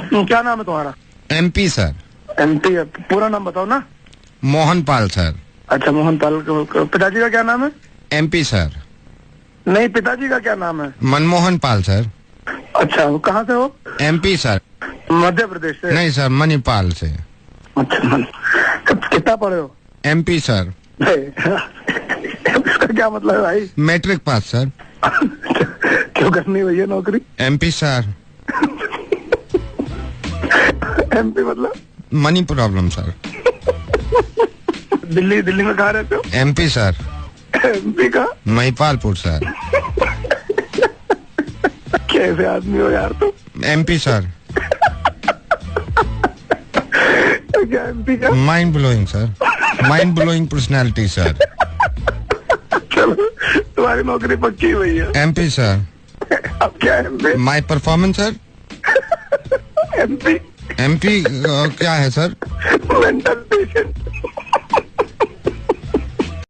क्या नाम है तुम्हारा? MP sir. MP है, पूरा नाम बताओ ना। मोहन पाल सर। अच्छा मोहन पाल। पिताजी का क्या नाम है? MP sir. नहीं, पिताजी का क्या नाम है? मनमोहन पाल सर। अच्छा, वो कहाँ से हो? MP sir. मध्य प्रदेश से? नहीं सर, मणिपाल से। अच्छा, कितना पढ़े हो? MP sir. इसका क्या मतलब है भाई? Matric pass sir. क्यों करनी हुई है नौकरी? MP sir. MP मतलब? Money problem sir. दिल्ली में कहाँ रहते हो? MP sir. MP का? महिपालपुर सर। कैसे आदमी हो यार तुम? MP sir. क्या MP का? Mind blowing sir. Mind blowing personality sir. चलो, तुम्हारी नौकरी पक्की हुई है। MP sir. अब क्या है MP? My performance sir. MP MP क्या है सर? Mental patient.